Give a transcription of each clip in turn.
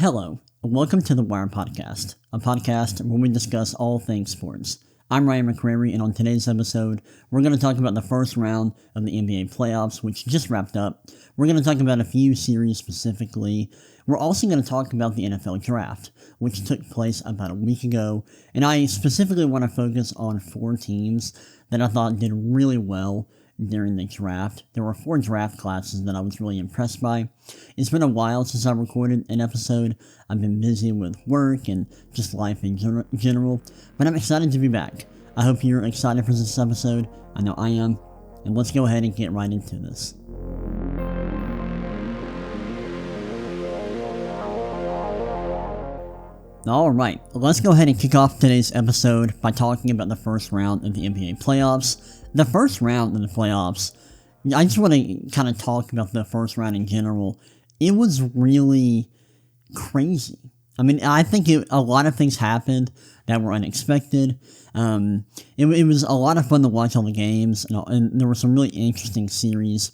Hello, and welcome to the Wire Podcast, a podcast where we discuss all things sports. I'm Ryan McCrary, and on today's episode, we're going to talk about the first round of the NBA playoffs, which just wrapped up. We're going to talk about a few series specifically. We're also going to talk about the NFL draft, which took place about a week ago, and I specifically want to focus on 4 teams that I thought did really well during the draft. There were 4 draft classes that I was really impressed by. It's been a while since I recorded an episode. I've been busy with work and just life in general, but I'm excited to be back. I hope you're excited for this episode. I know I am, and let's go ahead and get right into this. Alright, let's go ahead and kick off today's episode by talking about the first round of the NBA playoffs. The first round of the playoffs, I just want to kind of talk about the first round in general. It was really crazy. I mean, I think a lot of things happened that were unexpected. It was a lot of fun to watch all the games, and there were some really interesting series.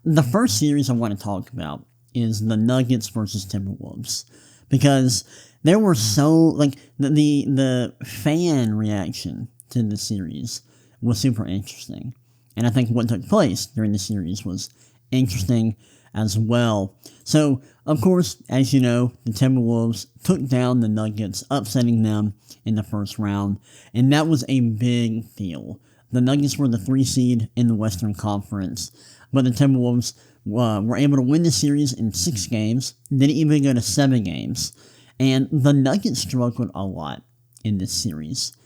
The first series I want to talk about is the Nuggets versus Timberwolves, because there were the fan reaction to the series was super interesting. And I think what took place during the series was interesting as well. So, of course, as you know, the Timberwolves took down the Nuggets, upsetting them in the first round. And that was a big deal. The Nuggets were the 3 seed in the Western Conference, but the Timberwolves were able to win the series in 6 games. Didn't even go to 7 games. And the Nuggets struggled a lot in this series.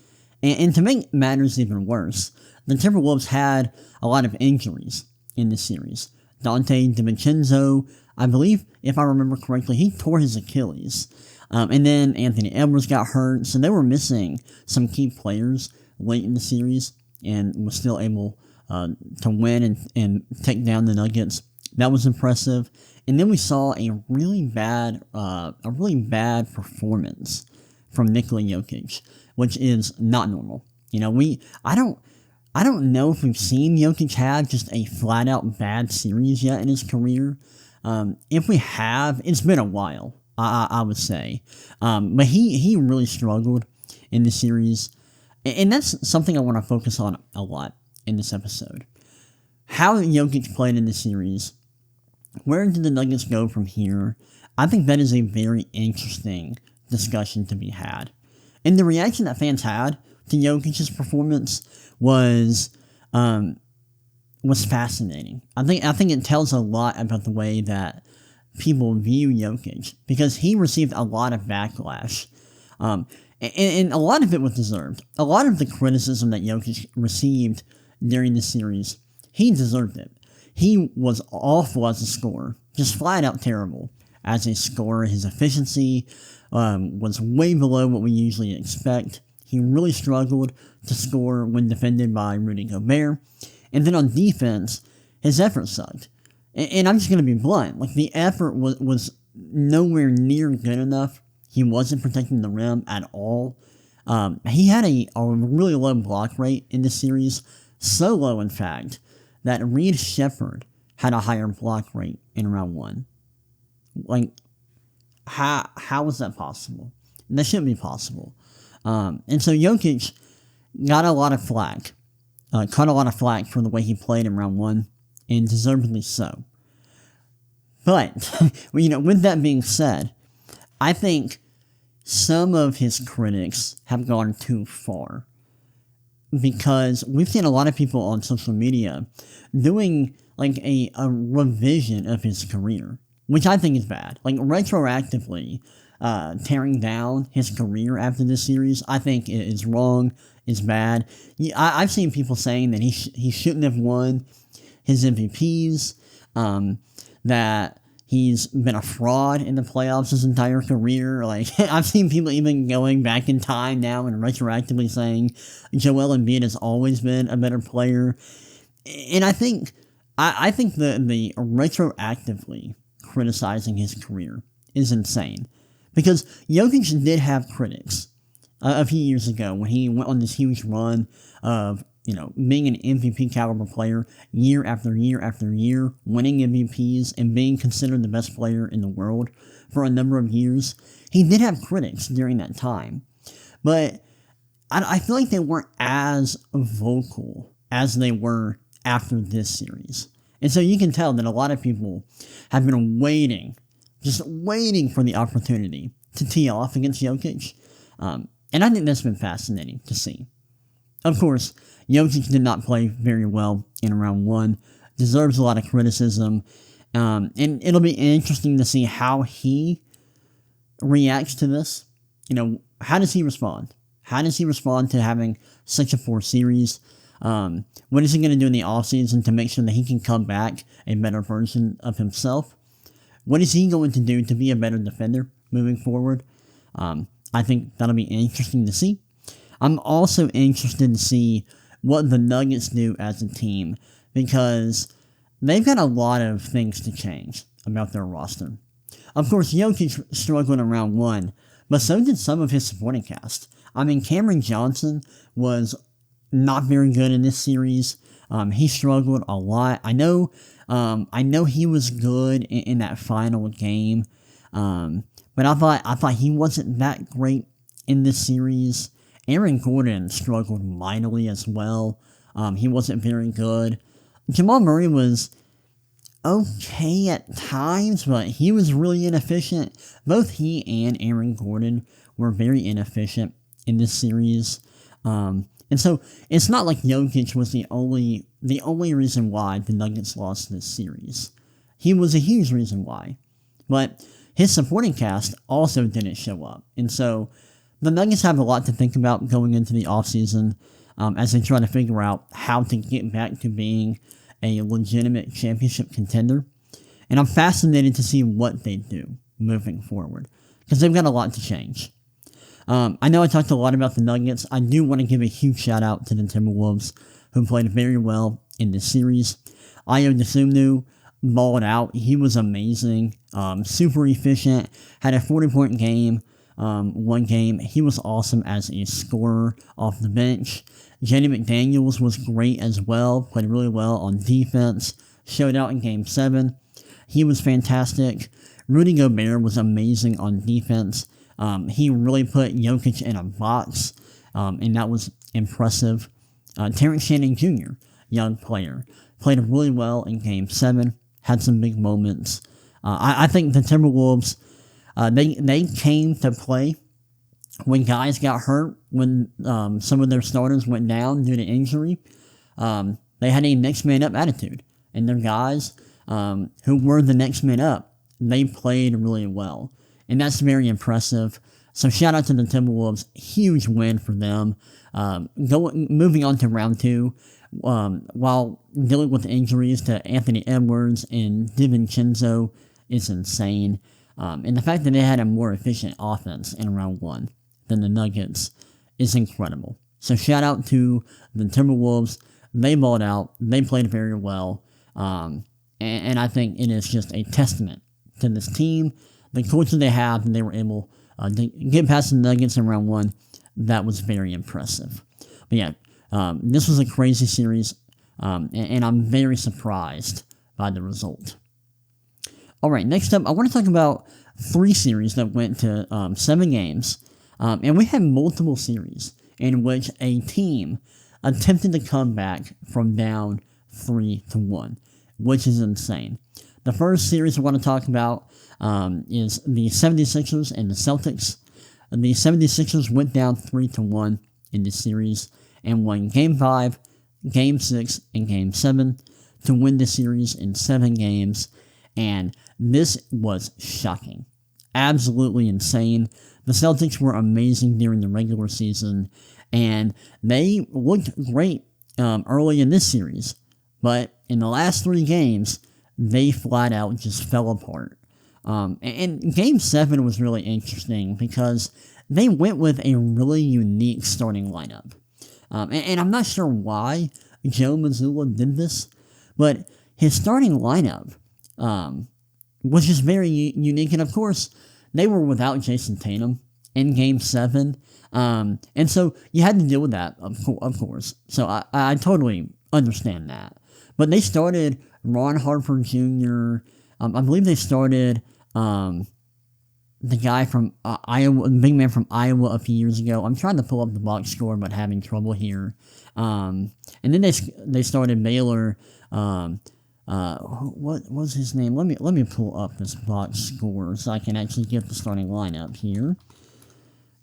And to make matters even worse, the Timberwolves had a lot of injuries in this series. Dante DiVincenzo, I believe, if I remember correctly, he tore his Achilles. And then Anthony Edwards got hurt, so they were missing some key players late in the series and was still able to win and take down the Nuggets. That was impressive. And then we saw a really bad performance from Nikola Jokic, which is not normal. You know, I don't know if we've seen Jokic have just a flat out bad series yet in his career. If we have, it's been a while, I would say. But he really struggled in the series, and that's something I want to focus on a lot in this episode. How Jokic played in the series. Where did the Nuggets go from here? I think that is a very interesting discussion to be had. And the reaction that fans had to Jokic's performance was fascinating. I think it tells a lot about the way that people view Jokic, because he received a lot of backlash. And a lot of it was deserved. A lot of the criticism that Jokic received during the series, he deserved it. He was awful as a scorer, just flat out terrible as a scorer. His efficiency was way below what we usually expect. He really struggled to score when defended by Rudy Gobert. And then on defense, his effort sucked. And I'm just going to be blunt. Like, the effort was nowhere near good enough. He wasn't protecting the rim at all. He had a really low block rate in this series. So low, in fact, that Reed Shepherd had a higher block rate in round 1. Like, how is that possible? That shouldn't be possible. And so Jokic got a lot of flack, caught a lot of flack for the way he played in round 1, and deservedly so. But, with that being said, I think some of his critics have gone too far, because we've seen a lot of people on social media doing like a revision of his career, which I think is bad. Like, retroactively tearing down his career after this series, I think is wrong, is bad. I've seen people saying that he shouldn't have won his MVPs, that he's been a fraud in the playoffs his entire career. Like, I've seen people even going back in time now and retroactively saying Joel Embiid has always been a better player. And I think the retroactively criticizing his career is insane. Because Jokic did have critics a few years ago when he went on this huge run of being an MVP caliber player year after year after year, winning MVPs, and being considered the best player in the world for a number of years, he did have critics during that time. But I feel like they weren't as vocal as they were after this series. And so you can tell that a lot of people have been waiting, just waiting for the opportunity to tee off against Jokic. And I think that's been fascinating to see. Of course, Jokic did not play very well in round one, deserves a lot of criticism, and it'll be interesting to see how he reacts to this. How does he respond? How does he respond to having such a poor series? What is he going to do in the offseason to make sure that he can come back a better version of himself? What is he going to do to be a better defender moving forward? I think that'll be interesting to see. I'm also interested to see what the Nuggets do as a team, because they've got a lot of things to change about their roster. Of course, Jokic struggled in round one, but so did some of his supporting cast. Cameron Johnson was not very good in this series. He struggled a lot. I know he was good in that final game, but I thought he wasn't that great in this series. Aaron Gordon struggled mightily as well. He wasn't very good. Jamal Murray was okay at times, but he was really inefficient. Both he and Aaron Gordon were very inefficient in this series. And so it's not like Jokic was the only reason why the Nuggets lost this series. He was a huge reason why. But his supporting cast also didn't show up. And so the Nuggets have a lot to think about going into the offseason as they try to figure out how to get back to being a legitimate championship contender. And I'm fascinated to see what they do moving forward, because they've got a lot to change. I know I talked a lot about the Nuggets. I do want to give a huge shout out to the Timberwolves, who played very well in this series. Ayo Dosunmu balled out. He was amazing, super efficient, had a 40-point game. One game. He was awesome as a scorer off the bench. Jenny McDaniels was great as well, played really well on defense, showed out in Game 7. He was fantastic. Rudy Gobert was amazing on defense. He really put Jokic in a box, and that was impressive. Terrence Shannon Jr., young player, played really well in Game 7, had some big moments. I think the Timberwolves, they came to play when guys got hurt, when some of their starters went down due to injury. They had a next man up attitude, and their guys who were the next man up, they played really well, and that's very impressive. So shout out to the Timberwolves, huge win for them. Moving on to round two, while dealing with injuries to Anthony Edwards and DiVincenzo is insane. And the fact that they had a more efficient offense in round one than the Nuggets is incredible. So shout out to the Timberwolves. They balled out. They played very well. And I think it is just a testament to this team, the culture they have, and they were able to get past the Nuggets in round one. That was very impressive. But yeah, this was a crazy series, and I'm very surprised by the result. All right, next up, I want to talk about 3 series that went to 7 games, and we had multiple series in which a team attempted to come back from down 3-1, which is insane. The first series I want to talk about is the 76ers and the Celtics. The 76ers went down 3-1 in this series and won Game 5, Game 6, and Game 7 to win the series in 7 games. And this was shocking. Absolutely insane. The Celtics were amazing during the regular season, and they looked great early in this series. But in the last 3 games, they flat out just fell apart. And Game 7 was really interesting because they went with a really unique starting lineup. And I'm not sure why Joe Mazzulla did this, but his starting lineup was just very unique. And of course, they were without Jason Tatum. in Game 7. And so you had to deal with that, of course. So I totally understand that. But they started Ron Harper Jr. I believe they started the guy from Iowa, the big man from Iowa a few years ago. I'm trying to pull up the box score, but having trouble here. And then they started Baylor. What was his name? Let me pull up this box score so I can actually get the starting lineup here.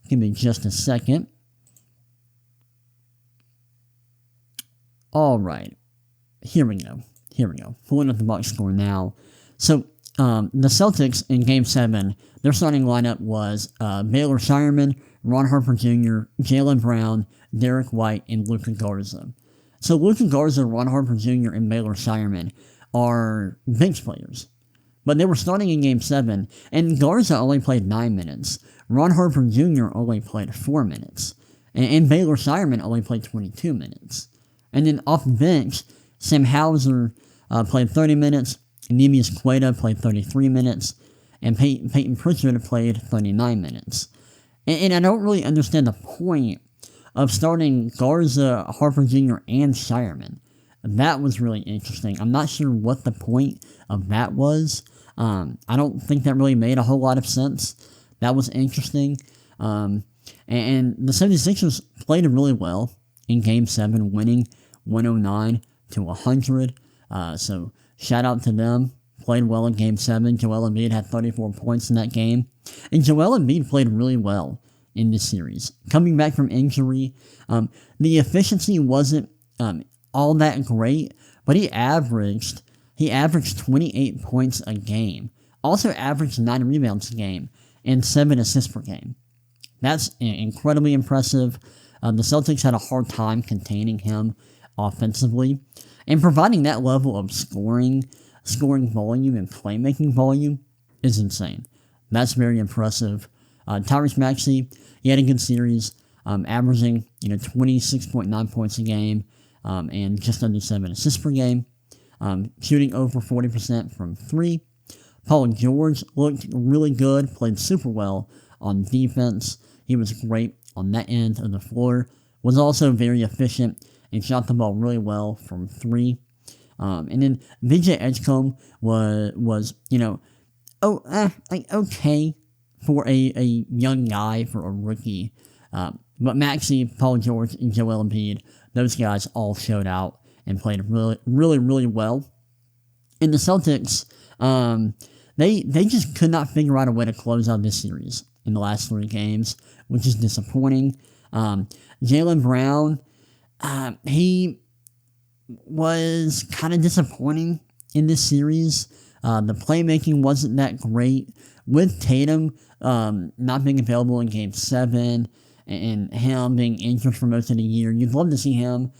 Give me just a second. All right, here we go. Pulling up the box score now. So the Celtics in Game 7, their starting lineup was Baylor Shireman, Ron Harper Jr., Jaylen Brown, Derek White, and Luka Garza. So Luka Garza, Ron Harper Jr., and Baylor Shireman are bench players. But they were starting in Game 7, and Garza only played 9 minutes. Ron Harper Jr. only played 4 minutes. And Baylor Shireman only played 22 minutes. And then off the bench, Sam Hauser played 30 minutes, Neemias Queta played 33 minutes, and Peyton Pritchard played 39 minutes. And I don't really understand the point of starting Garza, Harper Jr., and Shireman. That was really interesting. I'm not sure what the point of that was. I don't think that really made a whole lot of sense. That was interesting. And the 76ers played really well in Game 7, winning 109-100. So shout out to them. Played well in Game 7. Joel Embiid had 34 points in that game. And Joel Embiid played really well in this series. Coming back from injury, the efficiency wasn't all that great, but he averaged 28 points a game. Also averaged 9 rebounds a game and 7 assists per game. That's incredibly impressive. The Celtics had a hard time containing him offensively, and providing that level of scoring volume and playmaking volume is insane. That's very impressive. Tyrese Maxey, he had a good series, averaging 26.9 points a game, and just under 7 assists per game, shooting over 40% from 3. Paul George looked really good, played super well on defense. He was great on that end of the floor, was also very efficient and shot the ball really well from 3. And then Vijay Edgecombe was okay for a young guy, for a rookie. But Maxey, Paul George, and Joel Embiid, those guys all showed out and played really, really, really well. And the Celtics, they just could not figure out a way to close out this series in the last 3 games, which is disappointing. Jaylen Brown, he was kind of disappointing in this series. The playmaking wasn't that great. With Tatum not being available in Game 7 and him being injured for most of the year, you'd love to see him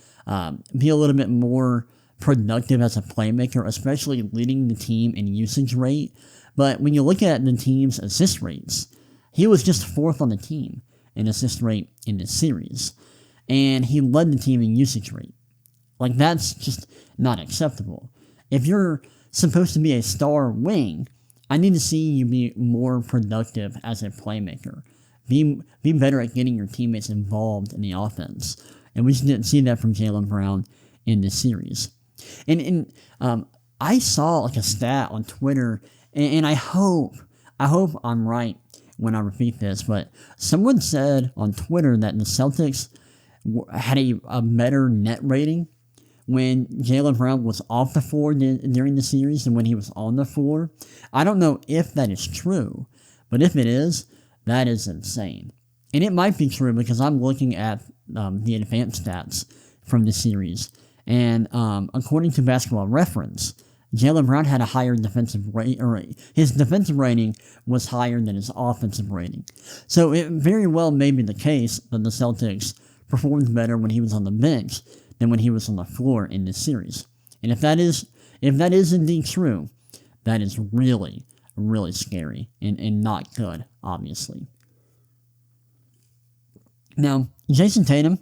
be a little bit more productive as a playmaker, especially leading the team in usage rate. But when you look at the team's assist rates, he was just 4th on the team in assist rate in this series. And he led the team in usage rate. Like, that's just not acceptable. If you're supposed to be a star wing, I need to see you be more productive as a playmaker. Be better at getting your teammates involved in the offense. And we just didn't see that from Jaylen Brown in this series. And I saw like a stat on Twitter, and I hope I'm right when I repeat this, but someone said on Twitter that the Celtics had a better net rating when Jaylen Brown was off the floor during the series than when he was on the floor. I don't know if that is true, but if it is, that is insane. And it might be true because I'm looking at the advanced stats from the series. And according to Basketball Reference, Jaylen Brown had a higher defensive rating, or his defensive rating was higher than his offensive rating. So it very well may be the case that the Celtics performed better when he was on the bench than when he was on the floor in this series. And if that is indeed true, that is really, really scary and not good, obviously. Now, Jason Tatum,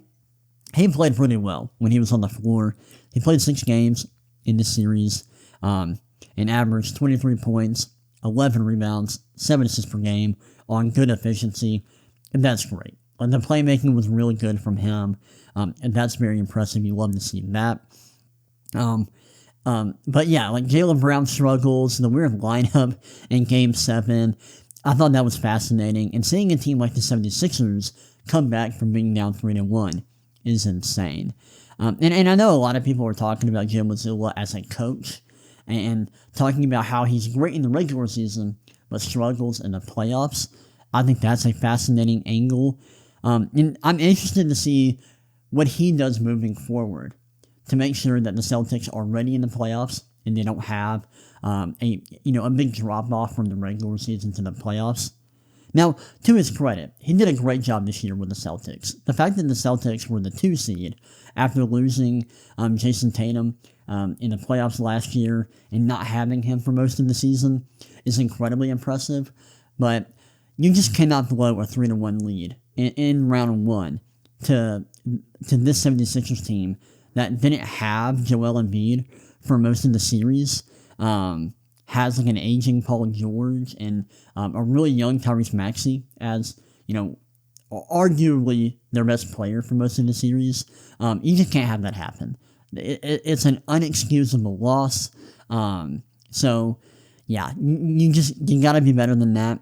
he played pretty well when he was on the floor. He played 6 games in this series and averaged 23 points, 11 rebounds, 7 assists per game on good efficiency. And that's great. The playmaking was really good from him, and that's very impressive. You love to see that. Um, but yeah, like Jaylen Brown struggles, the weird lineup in Game 7. I thought that was fascinating. And seeing a team like the 76ers come back from being down 3-1 is insane. And I know a lot of people are talking about Jim Mazzulla as a coach and talking about how he's great in the regular season but struggles in the playoffs. I think that's a fascinating angle. And I'm interested to see what he does moving forward to make sure that the Celtics are ready in the playoffs and they don't have a big drop off from the regular season to the playoffs. Now, to his credit, he did a great job this year with the Celtics. The fact that the Celtics were the 2 seed after losing Jason Tatum in the playoffs last year and not having him for most of the season is incredibly impressive. But you just cannot blow a 3-1 lead in round 1 to this 76ers team that didn't have Joel Embiid for most of the series. Has like an aging Paul George and a really young Tyrese Maxey as, arguably their best player for most of the series. You just can't have that happen. It's an unexcusable loss. So, yeah, you gotta be better than that.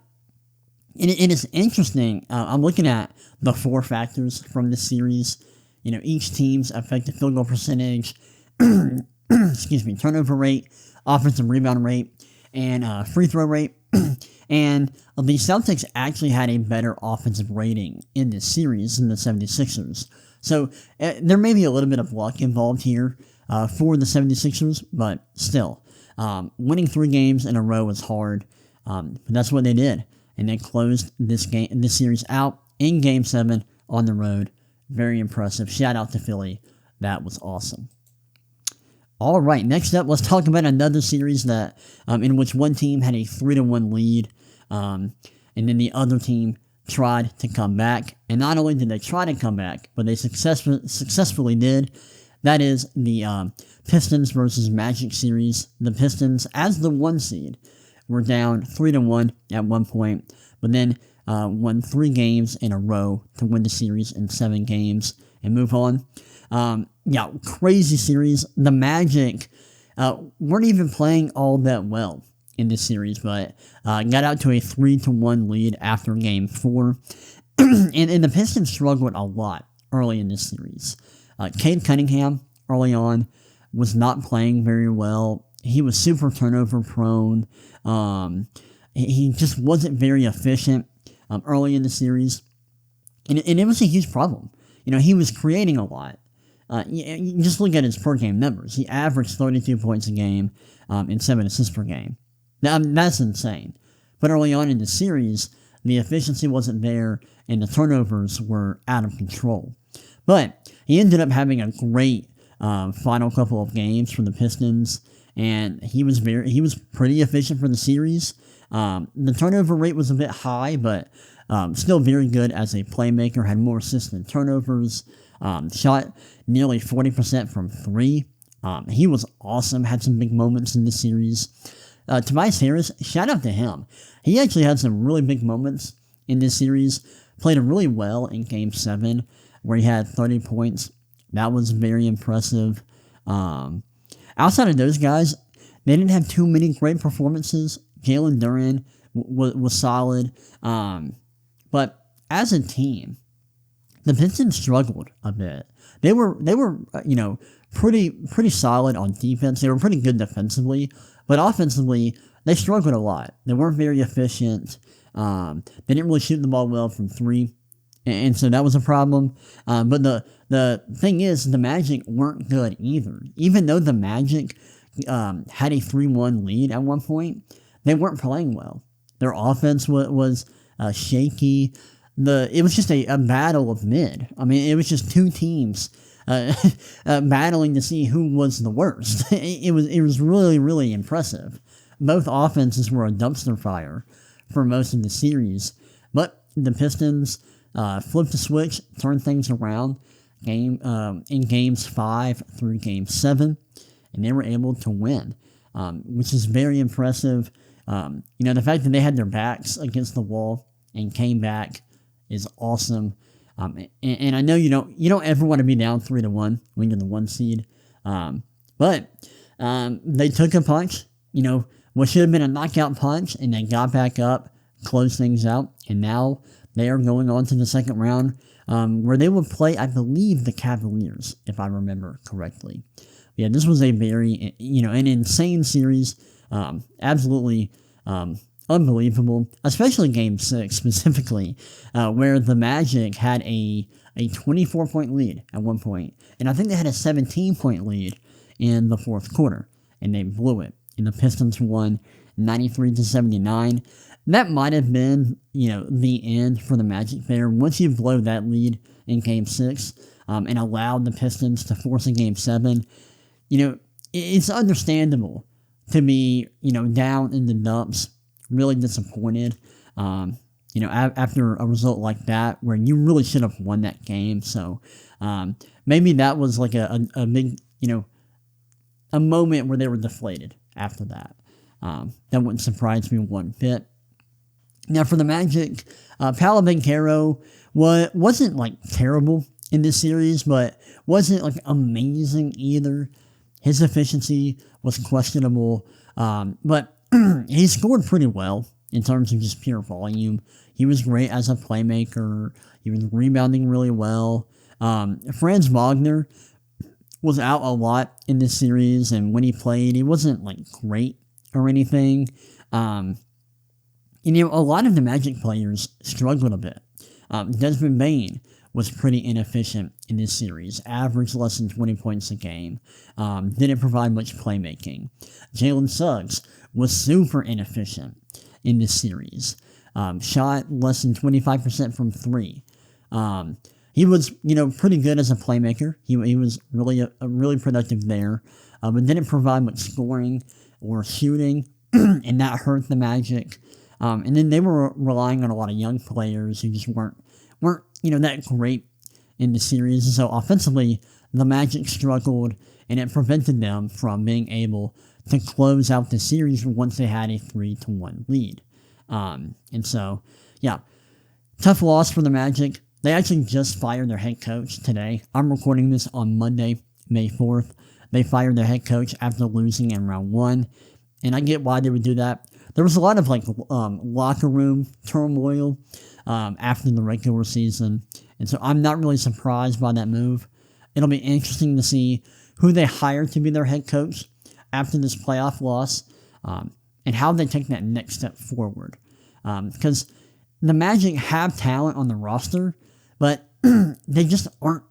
And it is interesting. I'm looking at the 4 factors from this series. Each team's effective field goal percentage, turnover rate, offensive rebound rate, and free throw rate. And the Celtics actually had a better offensive rating in this series than the 76ers. So there may be a little bit of luck involved here for the 76ers, but still, winning 3 games in a row is hard. But that's what they did. And they closed this series out in Game 7 on the road. Very impressive. Shout out to Philly. That was awesome. All right, next up, let's talk about another series that in which one team had a 3-1 lead, and then the other team tried to come back. And not only did they try to come back, but they successfully did. That is the Pistons versus Magic series. The Pistons, as the 1 seed, were down 3-1 at one point, but then won 3 games in a row to win the series in 7 games and move on. Crazy series. The Magic weren't even playing all that well in this series, but got out to a 3-1 lead after Game 4. and the Pistons struggled a lot early in this series. Cade Cunningham, early on, was not playing very well. He was super turnover prone. He just wasn't very efficient early in the series. And it was a huge problem. He was creating a lot. You just look at his per-game numbers. He averaged 32 points a game and 7 assists per game. Now, that's insane. But early on in the series, the efficiency wasn't there, and the turnovers were out of control. But he ended up having a great final couple of games for the Pistons, and he was pretty efficient for the series. The turnover rate was a bit high, but still very good as a playmaker. Had more assists than turnovers. Shot nearly 40% from 3. He was awesome. Had some big moments in the series. Tobias Harris, shout out to him. He actually had some really big moments in this series. Played really well in Game 7, where he had 30 points. That was very impressive. Outside of those guys, they didn't have too many great performances. Jalen Duren was solid. But as a team, the Pistons struggled a bit. They were pretty solid on defense. They were pretty good defensively, but offensively they struggled a lot. They weren't very efficient. They didn't really shoot the ball well from 3, and so that was a problem. But the thing is, the Magic weren't good either. Even though the Magic had a 3-1 lead at one point, they weren't playing well. Their offense was shaky. It was just a battle of mid. I mean, it was just 2 teams battling to see who was the worst. It was really, really impressive. Both offenses were a dumpster fire for most of the series, but the Pistons flipped the switch, turned things around in games 5 through game 7, and they were able to win, which is very impressive. The fact that they had their backs against the wall and came back is awesome. And I know you don't ever want to be down 3-1 when you're the 1 seed. But they took a punch, what should have been a knockout punch, and they got back up, closed things out, and now they are going on to the second round, where they will play, I believe, the Cavaliers, if I remember correctly. Yeah, this was a very, an insane series, absolutely unbelievable, especially Game 6 specifically, where the Magic had a 24-point lead at one point, and I think they had a 17-point lead in the fourth quarter, and they blew it. And the Pistons won 93-79. That might have been, the end for the Magic there. Once you blow that lead in Game 6 and allowed the Pistons to force a Game 7, it's understandable to be, down in the dumps, really disappointed, after a result like that where you really should have won that game. So maybe that was like a big, a moment where they were deflated after that. That wouldn't surprise me one bit. Now for the Magic, Paolo Banchero wasn't like terrible in this series, but wasn't like amazing either. His efficiency was questionable, but he scored pretty well in terms of just pure volume. He was great as a playmaker. He was rebounding really well. Franz Wagner was out a lot in this series, and when he played, he wasn't like great or anything. A lot of the Magic players struggled a bit. Desmond Bane was pretty inefficient in this series, averaged less than 20 points a game, didn't provide much playmaking. Jalen Suggs was super inefficient in this series, shot less than 25% from 3. He was, pretty good as a playmaker. He was really really productive there, but didn't provide much scoring or shooting, and that hurt the Magic. And then they were relying on a lot of young players who just weren't that great in the series. So offensively, the Magic struggled, and it prevented them from being able to close out the series once they had a 3-1 lead. And so, yeah, tough loss for the Magic. They actually just fired their head coach today. I'm recording this on Monday, May 4th. They fired their head coach after losing in round 1, and I get why they would do that. There was a lot of locker room turmoil after the regular season, and so I'm not really surprised by that move. It'll be interesting to see who they hire to be their head coach after this playoff loss, and how they take that next step forward. Because the Magic have talent on the roster, but they just aren't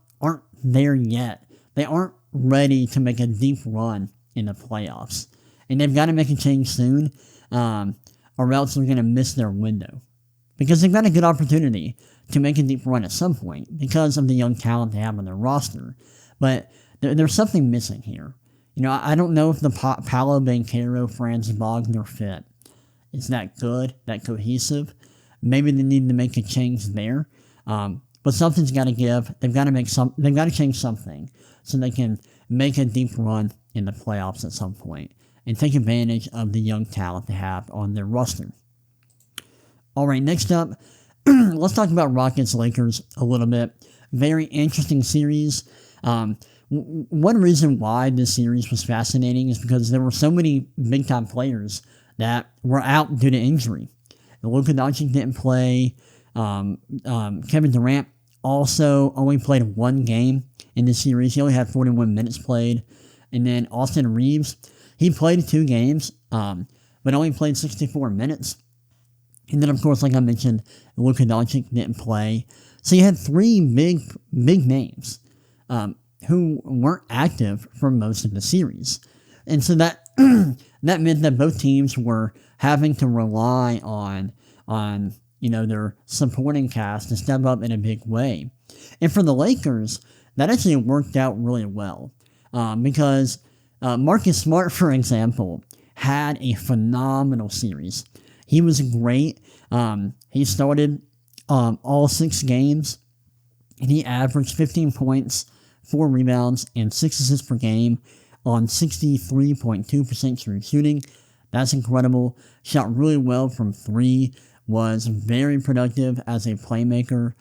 there yet. They aren't ready to make a deep run in the playoffs, and they've got to make a change soon, or else they're going to miss their window. Because they've got a good opportunity to make a deep run at some point because of the young talent they have on their roster. But there's something missing here. I don't know if the Paolo Banchero, Franz Wagner fit is that good, that cohesive. Maybe they need to make a change there. But something's got to give. They've got to change something so they can make a deep run in the playoffs at some point and take advantage of the young talent they have on their roster. All right, next up, let's talk about Rockets-Lakers a little bit. Very interesting series. One reason why this series was fascinating is because there were so many big-time players that were out due to injury. Luka Doncic didn't play. Kevin Durant also only played one game in this series. He only had 41 minutes played. And then Austin Reeves, he played 2 games, but only played 64 minutes. And then, of course, like I mentioned, Luka Doncic didn't play. So you had 3 big names who weren't active for most of the series. And so that that meant that both teams were having to rely on their supporting cast to step up in a big way. And for the Lakers, that actually worked out really well. Because Marcus Smart, for example, had a phenomenal series. He was great. He started all 6 games, and he averaged 15 points, 4 rebounds, and 6 assists per game on 63.2% true shooting. That's incredible. Shot really well from 3, was very productive as a playmaker,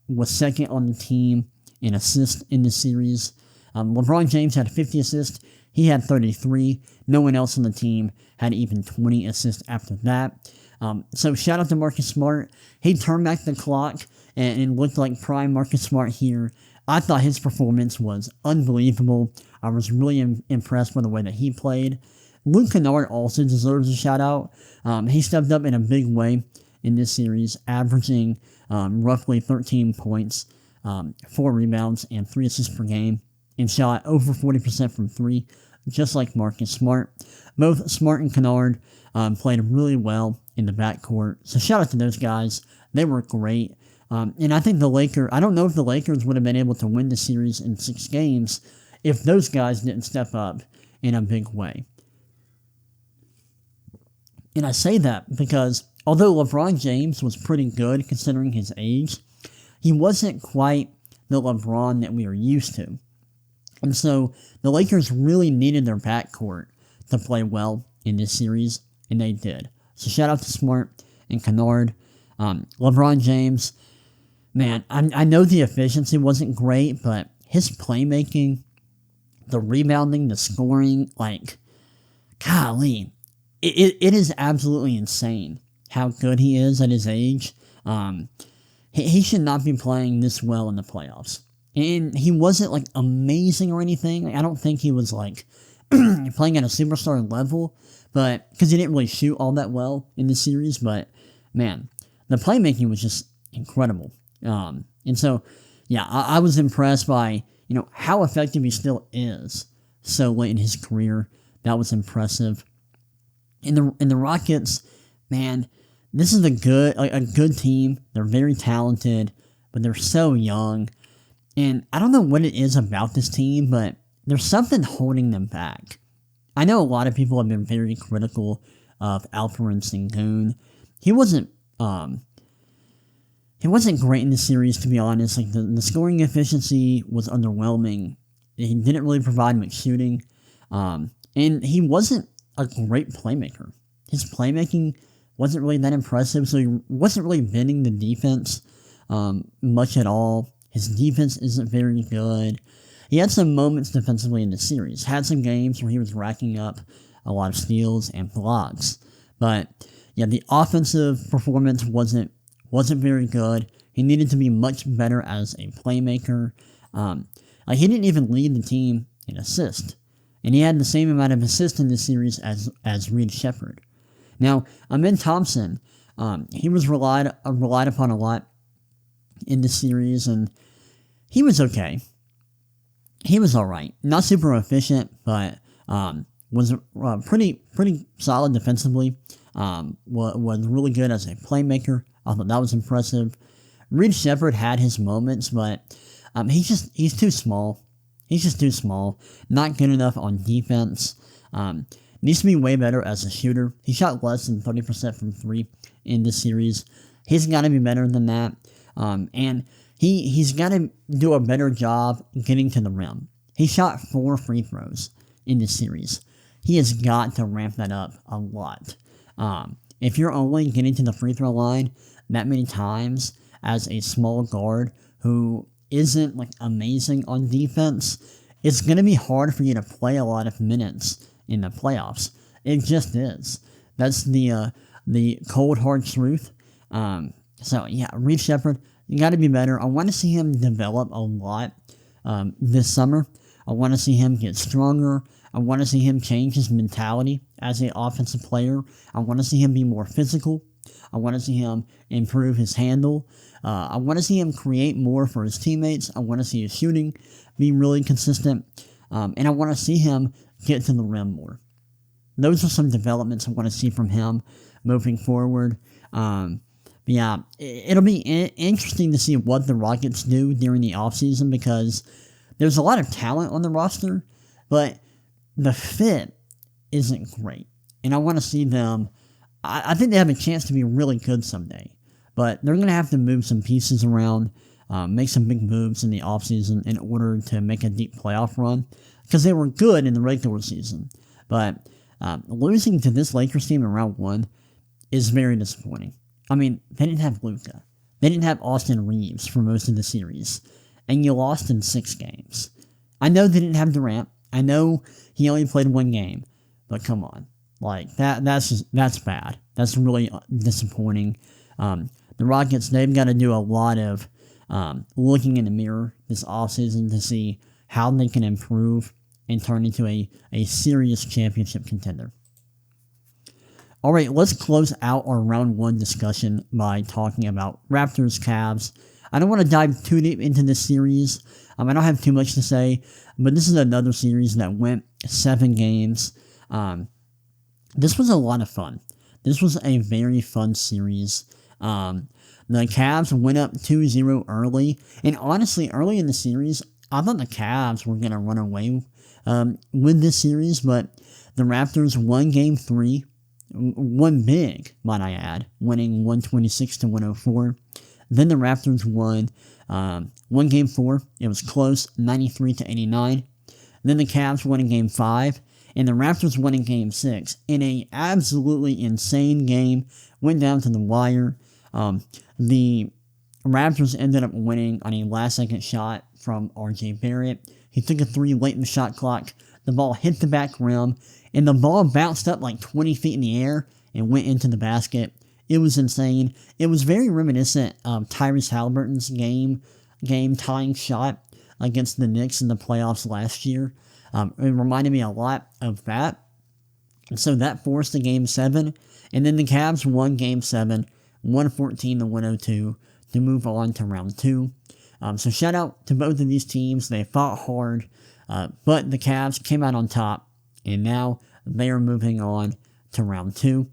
was second on the team in assists in the series. LeBron James had 50 assists. He had 33. No one else on the team had even 20 assists after that. So shout out to Marcus Smart. He turned back the clock and looked like prime Marcus Smart here. I thought his performance was unbelievable. I was really impressed by the way that he played. Luke Kennard also deserves a shout out. He stepped up in a big way in this series, averaging roughly 13 points, 4 rebounds, and 3 assists per game, and shot over 40% from 3, just like Marcus Smart. Both Smart and Kennard played really well in the backcourt. So shout out to those guys. They were great. And I think I don't know if the Lakers would have been able to win the series in 6 games if those guys didn't step up in a big way. And I say that because although LeBron James was pretty good considering his age, he wasn't quite the LeBron that we are used to. And so the Lakers really needed their backcourt to play well in this series, and they did. So shout out to Smart and Kennard. LeBron James, man, I know the efficiency wasn't great, but his playmaking, the rebounding, the scoring, golly, it is absolutely insane how good he is at his age. He should not be playing this well in the playoffs. And he wasn't amazing or anything. I don't think he was playing at a superstar level, but because he didn't really shoot all that well in the series. But man, the playmaking was just incredible. And so, yeah, I was impressed by how effective he still is so late in his career. That was impressive. In the Rockets, man, this is a good team. They're very talented, but they're so young. And I don't know what it is about this team, but there's something holding them back. I know a lot of people have been very critical of Alperen Sengun. He wasn't great in the series, to be honest. The scoring efficiency was underwhelming. He didn't really provide much shooting. And he wasn't a great playmaker. His playmaking wasn't really that impressive, so he wasn't really bending the defense much at all. His defense isn't very good. He had some moments defensively in the series. Had some games where he was racking up a lot of steals and blocks. But yeah, the offensive performance wasn't very good. He needed to be much better as a playmaker. He didn't even lead the team in assists. And he had the same amount of assists in this series as Reed Shepherd. Now, Amin Thompson, he was relied upon a lot in the series, and he was okay. He was alright. Not super efficient, but was pretty solid defensively. Was really good as a playmaker. I thought that was impressive. Reed Shepherd had his moments, but he's too small. He's just too small. Not good enough on defense. Needs to be way better as a shooter. He shot less than 30% from 3 in this series. He's got to be better than that. And he's got to do a better job getting to the rim. He shot 4 free throws in this series. He has got to ramp that up a lot. If you're only getting to the free throw line that many times as a small guard who isn't amazing on defense, it's going to be hard for you to play a lot of minutes in the playoffs. It just is. That's the cold hard truth. So yeah, Reed Shepherd, you got to be better. I want to see him develop a lot this summer. I want to see him get stronger. I want to see him change his mentality as an offensive player. I want to see him be more physical. I want to see him improve his handle. I want to see him create more for his teammates. I want to see his shooting be really consistent. And I want to see him get to the rim more. Those are some developments I want to see from him moving forward. Yeah, it'll be interesting to see what the Rockets do during the offseason because there's a lot of talent on the roster, but the fit isn't great. And I want to see them. I think they have a chance to be really good someday, but they're going to have to move some pieces around, make some big moves in the offseason in order to make a deep playoff run because they were good in the regular season. But losing to this Lakers team in round 1 is very disappointing. they didn't have Luka. They didn't have Austin Reeves for most of the series. And you lost in 6 games. I know they didn't have Durant. I know he only played 1 game. But come on. That's bad. That's really disappointing. The Rockets, they've got to do a lot of looking in the mirror this offseason to see how they can improve and turn into a serious championship contender. All right, let's close out our round 1 discussion by talking about Raptors Cavs. I don't want to dive too deep into this series. I don't have too much to say, but this is another series that went 7 games. This was a lot of fun. This was a very fun series. The Cavs went up 2-0 early, and honestly, early in the series, I thought the Cavs were going to run away with this series, but the Raptors won Game 3, won big, might I add, winning 126-104. Then the Raptors won Game 4. It was close, 93-89. Then the Cavs won in Game 5, and the Raptors won in Game 6 in a absolutely insane game. Went down to the wire. The Raptors ended up winning on a last-second shot from R.J. Barrett. He took a 3 late in the shot clock. The ball hit the back rim, and the ball bounced up like 20 feet in the air and went into the basket. It was insane. It was very reminiscent of Tyrese Halliburton's game-tying shot against the Knicks in the playoffs last year. It reminded me a lot of that. And so that forced a Game 7. And then the Cavs won Game 7, 114-102, to move on to round 2. So shout out to both of these teams. They fought hard, but the Cavs came out on top, and now they are moving on to round 2.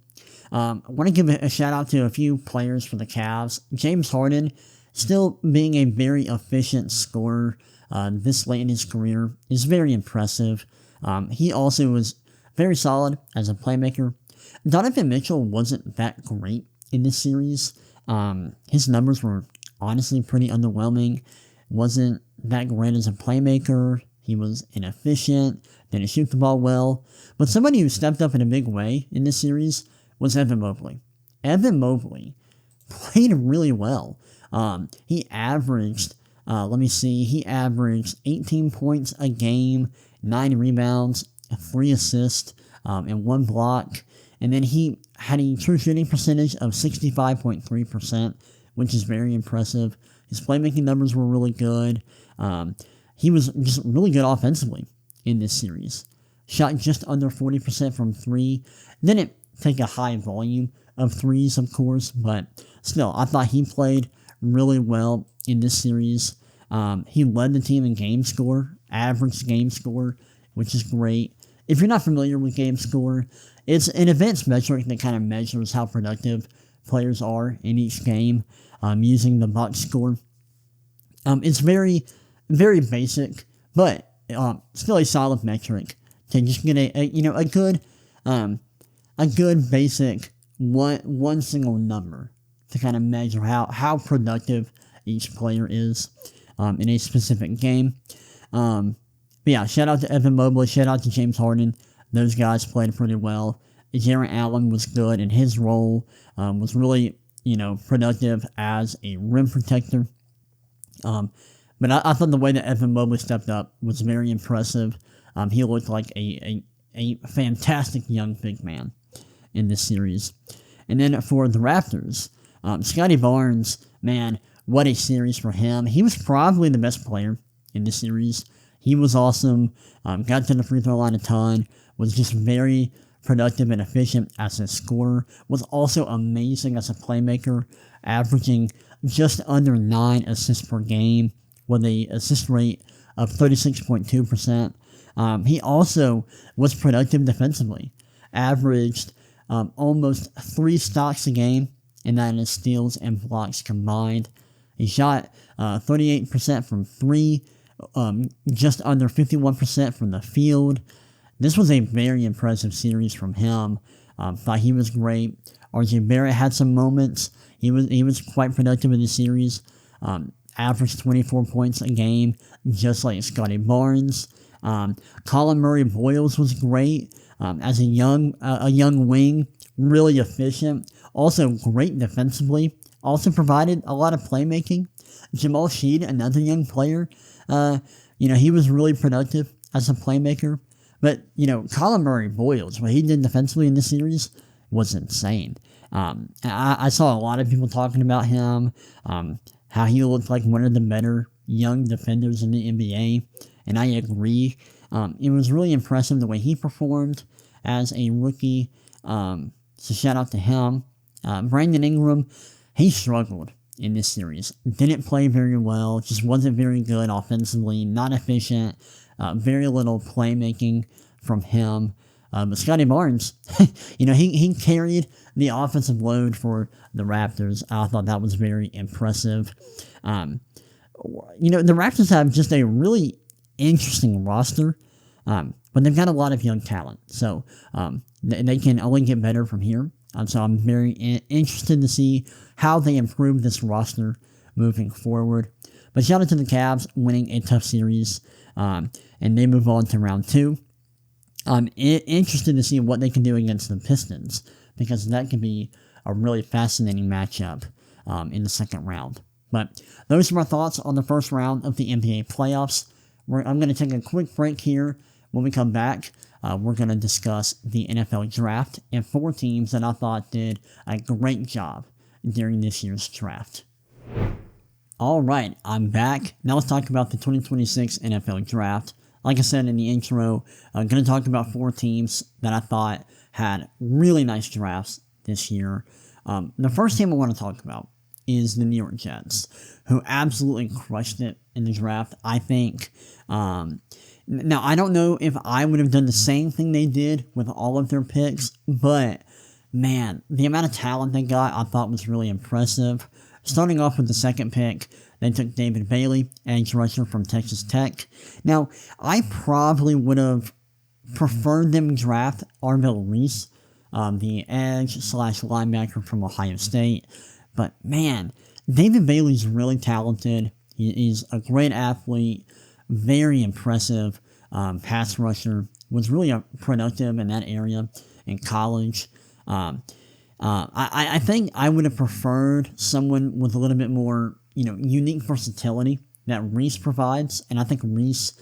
I want to give a shout out to a few players for the Cavs. James Harden, still being a very efficient scorer this late in his career, is very impressive. He also was very solid as a playmaker. Donovan Mitchell wasn't that great in this series. His numbers were honestly pretty underwhelming. Wasn't that great as a playmaker. He was inefficient, didn't shoot the ball well. But somebody who stepped up in a big way in this series was Evan Mobley. Evan Mobley played really well. He averaged 18 points a game, 9 rebounds, 3 assists, and 1 block. And then he had a true shooting percentage of 65.3%, which is very impressive. His playmaking numbers were really good. He was just really good offensively in this series. Shot just under 40% from 3. Didn't take a high volume of 3s, of course, but still, I thought he played really well in this series. He led the team in game score, average game score, which is great. If you're not familiar with game score, it's an advanced metric that kind of measures how productive players are in each game using the box score. It's very, very basic, but still a solid metric to just get a good basic one single number to kind of measure how productive each player is in a specific game. But yeah, shout out to Evan Mobley, shout out to James Harden. Those guys played pretty well. Jarrett Allen was good, and his role was really, productive as a rim protector. But I thought the way that Evan Mobley stepped up was very impressive. He looked like a fantastic young big man in this series. And then for the Raptors, Scottie Barnes, man, what a series for him. He was probably the best player in this series. He was awesome, got to the free throw line a ton, was just very productive and efficient as a scorer, was also amazing as a playmaker, averaging just under 9 assists per game with an assist rate of 36.2%. He also was productive defensively, averaged almost 3 stocks a game, and that is steals and blocks combined. He shot 38% from 3, just under 51% from the field. This was a very impressive series from him. Thought he was great. R.J. Barrett had some moments. He was quite productive in the series. Averaged 24 points a game, just like Scottie Barnes. Colin Murray-Boyles was great as a young wing, really efficient. Also great defensively. Also provided a lot of playmaking. Jamal Sheed, another young player, he was really productive as a playmaker. But, Colin Murray Boyles, what he did defensively in this series was insane. I saw a lot of people talking about him, how he looked like one of the better young defenders in the NBA, and I agree. It was really impressive the way he performed as a rookie, so shout out to him. Brandon Ingram, he struggled in this series. Didn't play very well, just wasn't very good offensively, not efficient, very little playmaking from him. But Scotty Barnes, he carried the offensive load for the Raptors. I thought that was very impressive. The Raptors have just a really interesting roster, but they've got a lot of young talent. So they can only get better from here. So I'm very interested to see how they improve this roster moving forward. But shout out to the Cavs winning a tough series, and they move on to round 2. I'm interested to see what they can do against the Pistons, because that could be a really fascinating matchup in the second round. But those are my thoughts on the first round of the NBA playoffs. I'm going to take a quick break here. When we come back, we're going to discuss the NFL draft and 4 teams that I thought did a great job during this year's draft. All right, I'm back. Now let's talk about the 2026 NFL draft. Like I said in the intro, I'm going to talk about 4 teams that I thought had really nice drafts this year. The first team I want to talk about is the New York Jets, who absolutely crushed it in the draft. I think, now I don't know if I would have done the same thing they did with all of their picks, but man, the amount of talent they got I thought was really impressive. Starting off with the second pick, they took David Bailey, edge rusher from Texas Tech. Now, I probably would have preferred them draft Arvell Reese, the edge/linebacker from Ohio State. But man, David Bailey's really talented. He's a great athlete, very impressive pass rusher. Was really productive in that area in college. I think I would have preferred someone with a little bit more, unique versatility that Reese provides, and I think Reese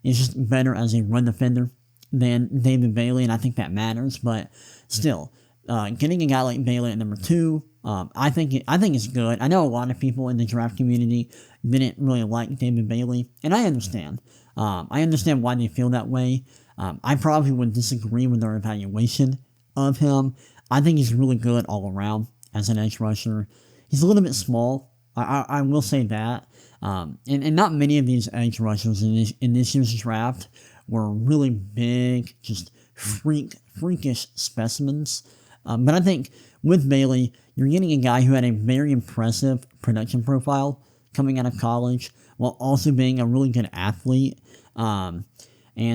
is just better as a run defender than David Bailey, and I think that matters. But still, getting a guy like Bailey at number 2, I think it's good. I know a lot of people in the draft community didn't really like David Bailey, and I understand. I understand why they feel that way. I probably would disagree with their evaluation of him. I think he's really good all around as an edge rusher. He's a little bit small. I will say that. And not many of these edge rushers in this year's draft were really big, just freakish specimens. But I think with Bailey, you're getting a guy who had a very impressive production profile coming out of college, while also being a really good athlete, and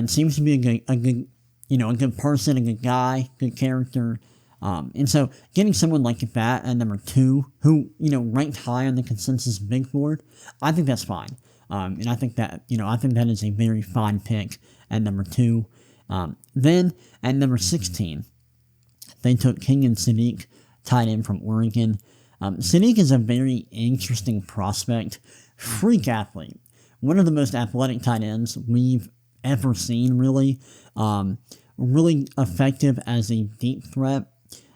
seems to be a good person, a good guy, good character. And so getting someone like that at number 2, who, ranked high on the consensus big board, I think that's fine. And I think that is a very fine pick at number 2. Then at number 16, they took Kenyon Sadiq, tight end from Oregon. Sadiq is a very interesting prospect, freak athlete. One of the most athletic tight ends we've ever seen, really. Really effective as a deep threat.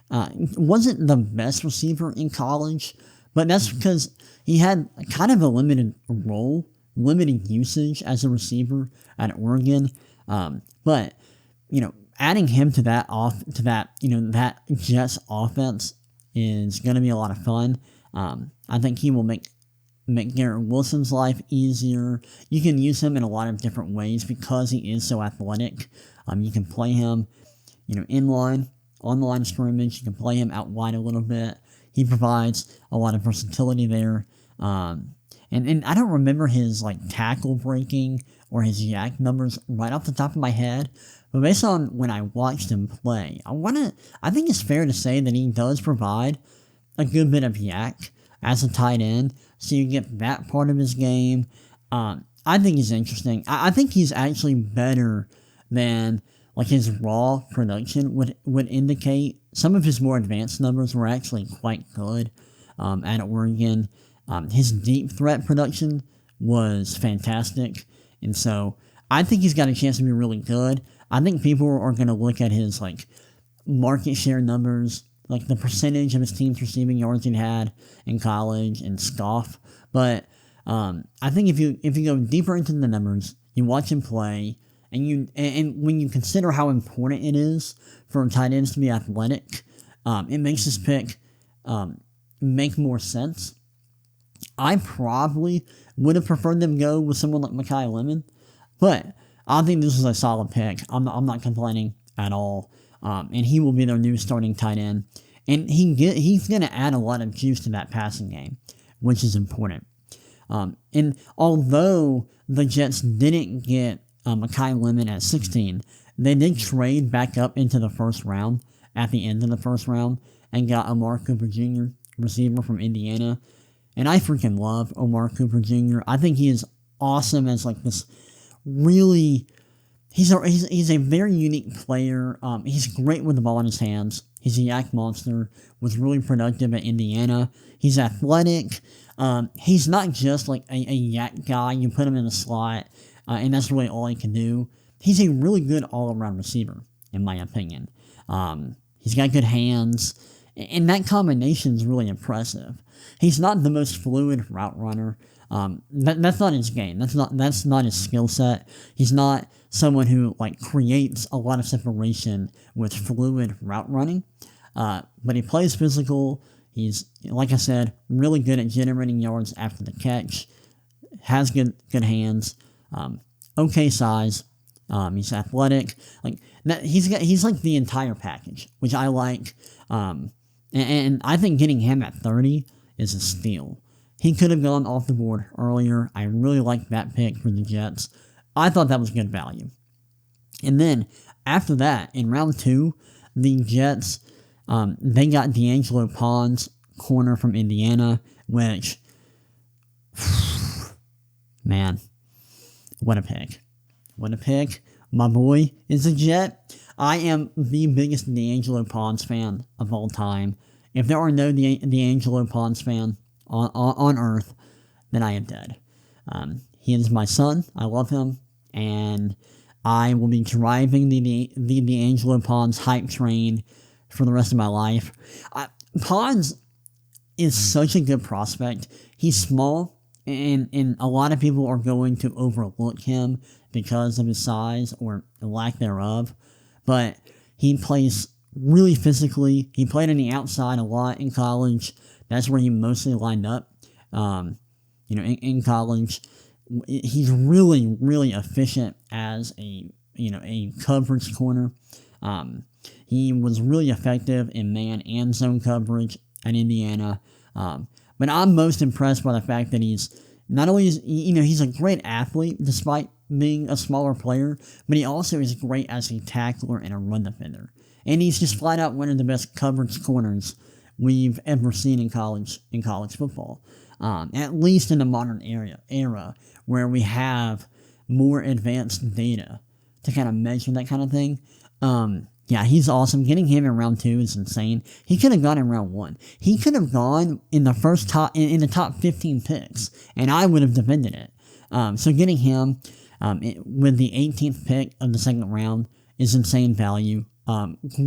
Wasn't the best receiver in college, but that's because he had kind of a limited role, limited usage as a receiver at Oregon. But adding him to that Jets offense is going to be a lot of fun. I think he will make Garrett Wilson's life easier. You can use him in a lot of different ways because he is so athletic. You can play him, in line, on the line of scrimmage. You can play him out wide a little bit. He provides a lot of versatility there. And I don't remember his tackle breaking or his yak numbers right off the top of my head, but based on when I watched him play, I think it's fair to say that he does provide a good bit of yak as a tight end, so you get that part of his game. I think he's interesting. I think he's actually better than his raw production would indicate some of his more advanced numbers were actually quite good at Oregon. His deep threat production was fantastic, and so I think he's got a chance to be really good. I think people are going to look at his like market share numbers, like the percentage of his team's receiving yards he had in college, and scoff. But I think if you go deeper into the numbers, you watch him play, and when you consider how important it is for tight ends to be athletic, it makes this pick make more sense. I probably would have preferred them go with someone like Mekhi Lemon, but I think this is a solid pick. I'm not complaining at all, and he will be their new starting tight end, and he's going to add a lot of juice to that passing game, which is important. And although the Jets didn't get Mekhi Lemon at 16, they did trade back up into the first round at the end of the first round and got Amari Cooper Jr., receiver from Indiana. And I freaking love Amari Cooper Jr. I think he is awesome as like this really... He's a very unique player. He's great with the ball in his hands. He's a yak monster. Was really productive at Indiana. He's athletic. He's not just like a yak guy. You put him in the slot, and that's really all he can do. He's a really good all-around receiver, in my opinion. He's got good hands, and that combination is really impressive. He's not the most fluid route runner. That's not his game. That's not his skill set. He's not someone who like creates a lot of separation with fluid route running. But he plays physical. He's, like I said, really good at generating yards after the catch. Has good hands. Okay size. He's athletic. Like that, he's like the entire package, which I like. And I think getting him at 30 is a steal. He could have gone off the board earlier. I really like that pick for the Jets. I thought that was good value. And then, after that, in round 2, the Jets, they got D'Angelo Pons, corner from Indiana, which, man, what a pick. What a pick. My boy is a Jet. I am the biggest D'Angelo Pons fan of all time. If there are no D'Angelo Pons fan on Earth, then I am dead. He is my son. I love him, and I will be driving the D'Angelo Pons hype train for the rest of my life. Pons is such a good prospect. He's small, and a lot of people are going to overlook him because of his size or lack thereof, but he plays really physically. He played on the outside a lot in college. That's where he mostly lined up. In college, he's really, really efficient as a coverage corner. He was really effective in man and zone coverage at Indiana. But I'm most impressed by the fact that he's not only he's a great athlete despite being a smaller player, but he also is great as a tackler and a run defender. And he's just flat out one of the best coverage corners we've ever seen in college football. At least in the modern era where we have more advanced data to kind of measure that kind of thing. Yeah, he's awesome. Getting him in round 2 is insane. He could have gone in round 1. He could have gone in the first in the top 15 picks, and I would have defended it. So getting him with the 18th pick of the second round is insane value.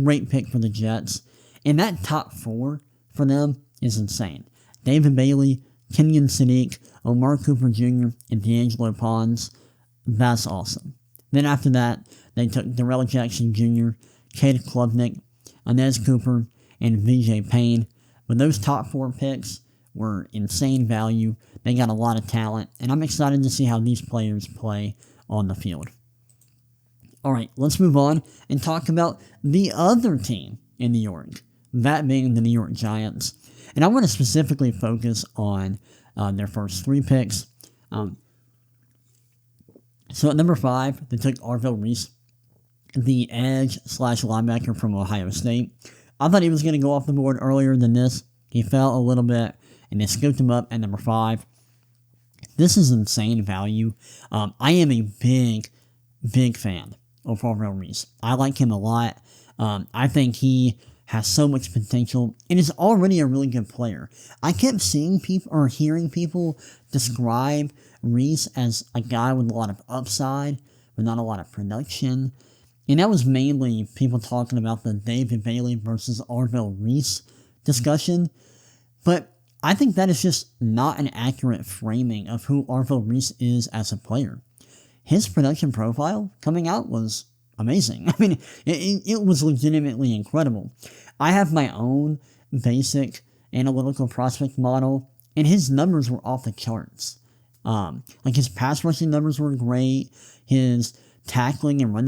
Great pick for the Jets. And that top 4 for them is insane. David Bailey, Kenyon Sadiq, Amari Cooper Jr., and D'Angelo Pons. That's awesome. Then after that, they took Darrell Jackson Jr., Cade Klubnik, Inez Cooper, and VJ Payne. But those top 4 picks were insane value. They got a lot of talent, and I'm excited to see how these players play on the field. Alright, let's move on and talk about the other team in New York, that being the New York Giants. And I want to specifically focus on their first 3 picks. So at number 5, they took Arvell Reese, the edge/linebacker from Ohio State. I thought he was going to go off the board earlier than this. He fell a little bit, and they scooped him up at number 5. This is insane value. I am a big fan of Arvell Reese. I like him a lot. I think he has so much potential, and is already a really good player. I kept seeing people or hearing people describe Reese as a guy with a lot of upside, but not a lot of production. And that was mainly people talking about the David Bailey versus Arvell Reese discussion. But I think that is just not an accurate framing of who Arvell Reese is as a player. His production profile coming out was amazing. I mean, it was legitimately incredible. I have my own basic analytical prospect model, and his numbers were off the charts. Like his pass rushing numbers were great. His tackling and run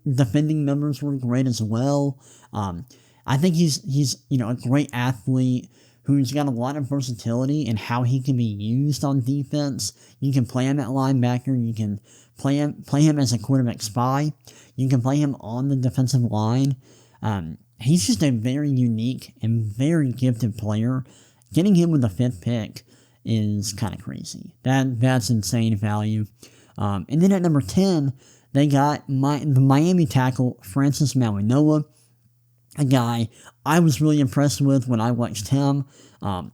defending numbers were great as well. I think he's a great athlete who's got a lot of versatility in how he can be used on defense. You can play him at linebacker. You can play him as a quarterback spy. You can play him on the defensive line. He's just a very unique and very gifted player. Getting him with the 5th pick is kind of crazy. That's insane value. And then at number 10, they got the Miami tackle, Francis Mauigoa, a guy I was really impressed with when I watched him.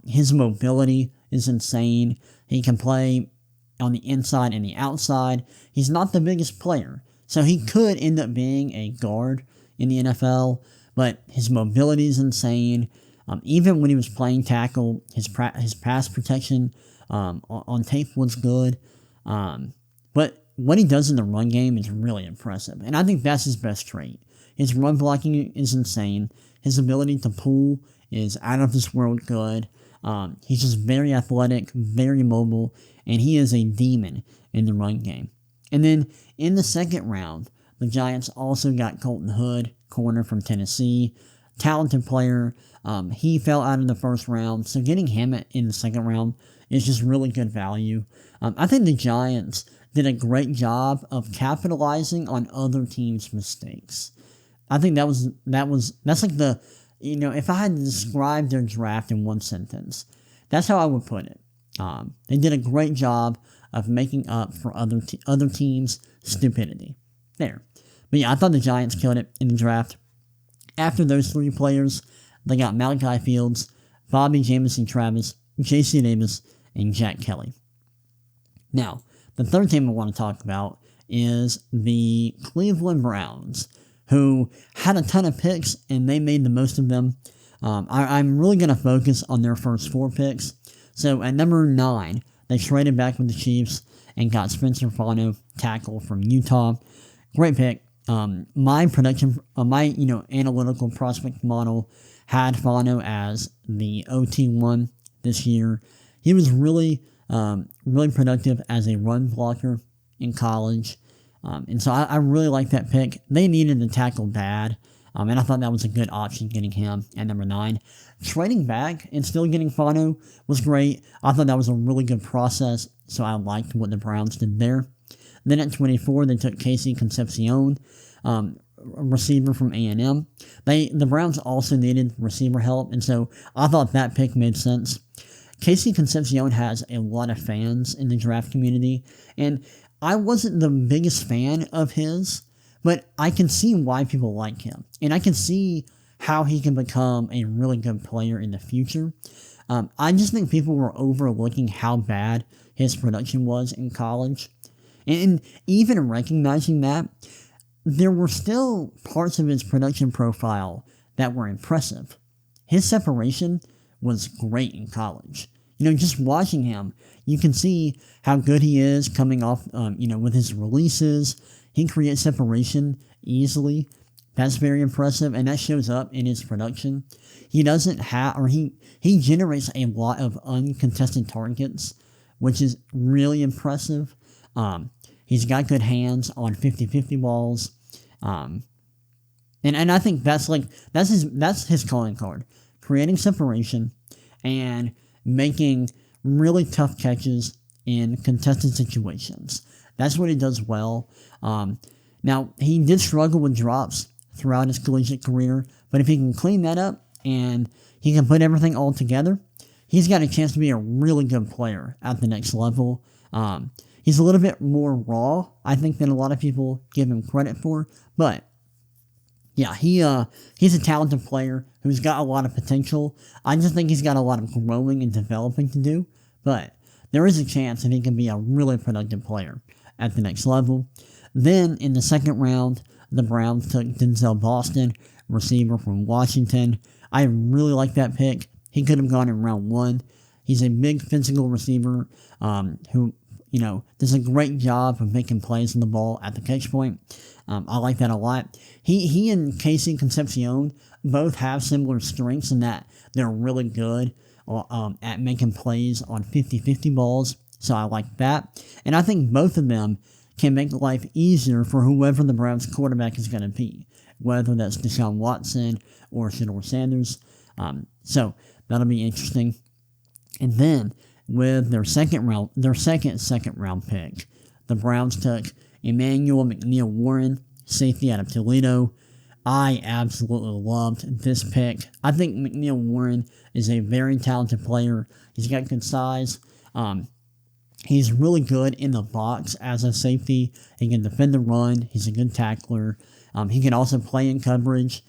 His mobility is insane. He can play on the inside and the outside. He's not the biggest player, so he could end up being a guard in the NFL, but his mobility is insane. Even when he was playing tackle, his pass protection on tape was good. But what he does in the run game is really impressive, and I think that's his best trait. His run blocking is insane. His ability to pull is out of this world good. He's just very athletic, very mobile, and he is a demon in the run game. And then in the 2nd round, the Giants also got Colton Hood, corner from Tennessee. Talented player. He fell out of the 1st round, so getting him in the 2nd round is just really good value. I think the Giants did a great job of capitalizing on other teams' mistakes. I think that's like the, if I had to describe their draft in one sentence, that's how I would put it. They did a great job of making up for other teams' stupidity. There. But yeah, I thought the Giants killed it in the draft. After those 3 players, they got Malachi Fields, Bobby Jamison Travis, J.C. Davis, and Jack Kelly. Now, the third team I want to talk about is the Cleveland Browns, who had a ton of picks, and they made the most of them. I'm really going to focus on their first 4 picks. So at number 9, they traded back with the Chiefs and got Spencer Fano, tackle from Utah. Great pick. My analytical prospect model had Fano as the OT1 this year. He was really productive as a run blocker in college. And so I really like that pick. They needed to tackle bad, and I thought that was a good option getting him at number 9. Trading back and still getting Fano was great. I thought that was a really good process, so I liked what the Browns did there. Then at 24, they took Casey Concepcion, a receiver from A&M. The Browns also needed receiver help, and so I thought that pick made sense. Casey Concepcion has a lot of fans in the draft community, and I wasn't the biggest fan of his, but I can see why people like him. And I can see how he can become a really good player in the future. I just think people were overlooking how bad his production was in college. And even recognizing that, there were still parts of his production profile that were impressive. His separation was great in college. Just watching him, you can see how good he is coming off, with his releases. He creates separation easily. That's very impressive, and that shows up in his production. He doesn't have, or he generates a lot of uncontested targets, which is really impressive. He's got good hands on 50-50 balls. And I think that's his calling card. Creating separation and making really tough catches in contested situations. That's what he does well. Now, he did struggle with drops throughout his collegiate career, but if he can clean that up and he can put everything all together, he's got a chance to be a really good player at the next level. He's a little bit more raw, I think, than a lot of people give him credit for, but Yeah, he's a talented player who's got a lot of potential. I just think he's got a lot of growing and developing to do, but there is a chance that he can be a really productive player at the next level. Then in the second round, the Browns took Denzel Boston, receiver from Washington. I really like that pick. He could have gone in round 1. He's a big physical receiver who, does a great job of making plays on the ball at the catch point. I like that a lot. He and Casey Concepcion both have similar strengths in that they're really good at making plays on 50-50 balls, so I like that. And I think both of them can make life easier for whoever the Browns quarterback is going to be, whether that's Deshaun Watson or Shedeur Sanders. So that'll be interesting. And then with their second round pick, the Browns took Emmanuel McNeil-Warren, safety out of Toledo. I absolutely loved this pick. I think McNeil-Warren is a very talented player. He's got good size. He's really good in the box as a safety. He can defend the run. He's a good tackler. He can also play in coverage.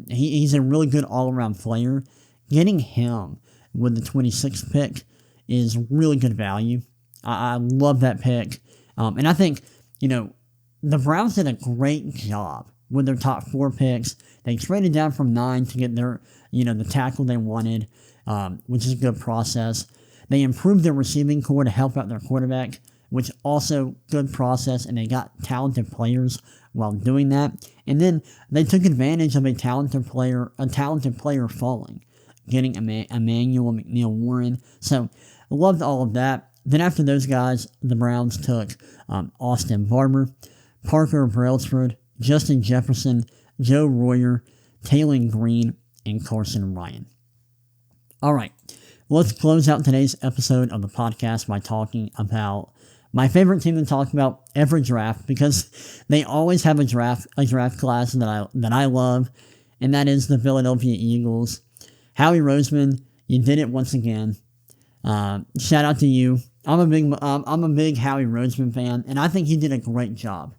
He's a really good all-around player. Getting him with the 26th pick is really good value. I love that pick. And I think, the Browns did a great job with their top 4 picks. They traded down from 9 to get their, the tackle they wanted, which is a good process. They improved their receiving core to help out their quarterback, which also good process, and they got talented players while doing that. And then they took advantage of a talented player falling, getting Emmanuel McNeil-Warren. So I loved all of that. Then after those guys, the Browns took Austin Barber, Parker Brailsford, Justin Jefferson, Joe Royer, Taylor Green, and Carson Ryan. All right, let's close out today's episode of the podcast by talking about my favorite team to talk about every draft, because they always have a draft class that I love, and that is the Philadelphia Eagles. Howie Roseman, you did it once again. Shout out to you. I'm a big Howie Roseman fan, and I think he did a great job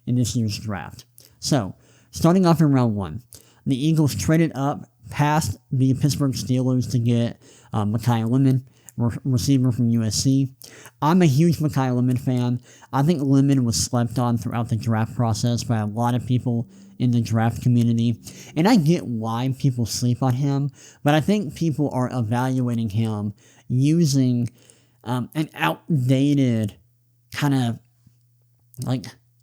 in this year's draft. So, starting off in round 1, the Eagles traded up past the Pittsburgh Steelers to get Mekhi Lemon, receiver from USC. I'm a huge Mekhi Lemon fan. I think Lemon was slept on throughout the draft process by a lot of people in the draft community, and I get why people sleep on him, but I think people are evaluating him using an outdated kind of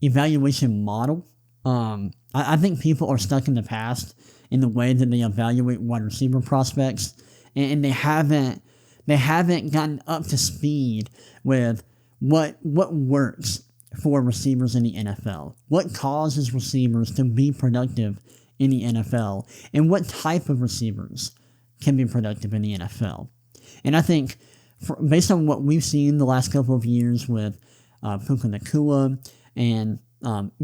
evaluation model. I think people are stuck in the past in the way that they evaluate wide receiver prospects, and they haven't gotten up to speed with what works for receivers in the NFL, what causes receivers to be productive in the NFL, and what type of receivers can be productive in the NFL. And I think, based on what we've seen the last couple of years with Puka Nikola and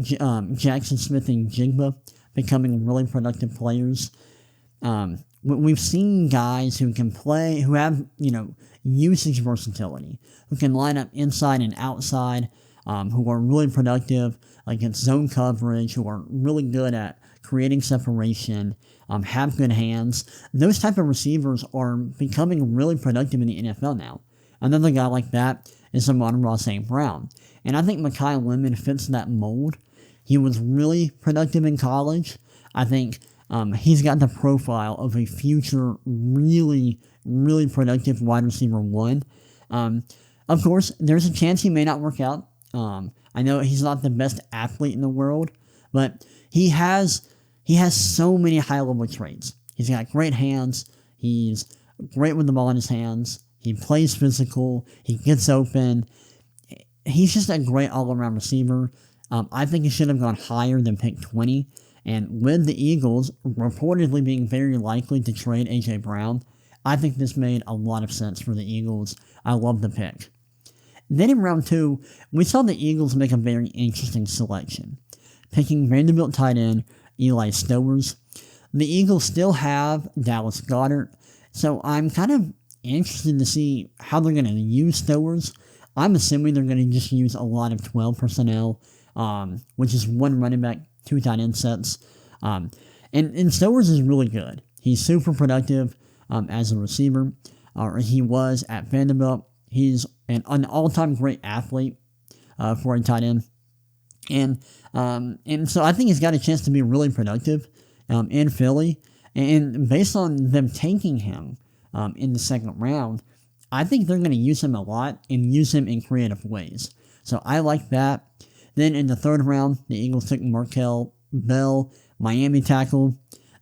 Jackson Smith and Jigba becoming really productive players, we've seen guys who can play, who have, usage versatility, who can line up inside and outside, who are really productive against zone coverage, who are really good at creating separation, have good hands. Those type of receivers are becoming really productive in the NFL now. Another guy like that is Amon-Ra St. Brown. And I think Mekhi Lemon fits that mold. He was really productive in college. I think he's got the profile of a future really, really productive wide receiver 1. Of course, there's a chance he may not work out. I know he's not the best athlete in the world, but he has so many high-level traits. He's got great hands. He's great with the ball in his hands. He plays physical. He gets open. He's just a great all-around receiver. I think he should have gone higher than pick 20. And with the Eagles reportedly being very likely to trade A.J. Brown, I think this made a lot of sense for the Eagles. I love the pick. Then in round 2, we saw the Eagles make a very interesting selection, picking Vanderbilt tight end Eli Stowers. The Eagles still have Dallas Goedert, so I'm kind of interested to see how they're going to use Stowers. I'm assuming they're going to just use a lot of 12 personnel, which is 1 running back, 2 tight end sets. And Stowers is really good. He's super productive as a receiver, or he was at Vanderbilt. He's an all-time great athlete for a tight end. And so I think he's got a chance to be really productive in Philly. And based on them taking him in the second round, I think they're going to use him a lot and use him in creative ways. So I like that. Then in the third round, the Eagles took Markel Bell, Miami tackle.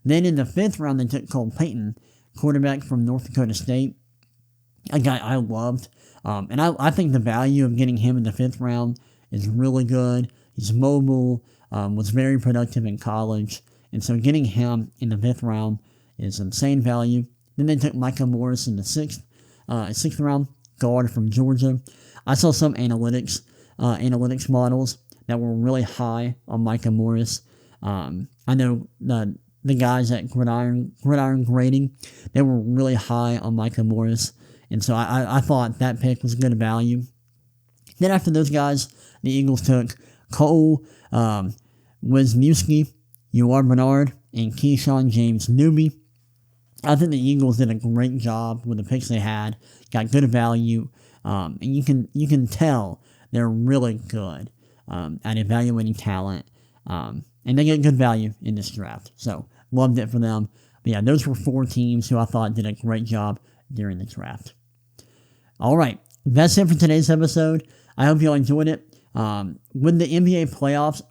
Then in the fifth round, they took Cole Payton, quarterback from North Dakota State, a guy I loved. And I think the value of getting him in the fifth round is really good. He's mobile, was very productive in college. And so getting him in the fifth round is insane value. Then they took Micah Morris in the sixth round, guard from Georgia. I saw some analytics models that were really high on Micah Morris. I know the guys at Gridiron Grading, they were really high on Micah Morris. And so I thought that pick was good value. Then after those guys, the Eagles took Cole Wisniewski, UR Bernard, and Keyshawn James Newby. I think the Eagles did a great job with the picks they had, got good value, and you can tell they're really good at evaluating talent, and they get good value in this draft. So loved it for them. But yeah, those were four teams who I thought did a great job during the draft. All right, that's it for today's episode. I hope you all enjoyed it. With the NBA playoffs,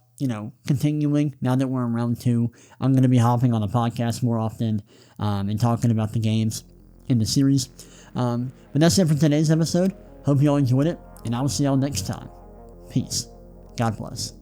continuing now that we're in round 2, I'm going to be hopping on the podcast more often and talking about the games in the series. But that's it for today's episode. Hope you all enjoyed it, and I will see y'all next time. Peace. God bless.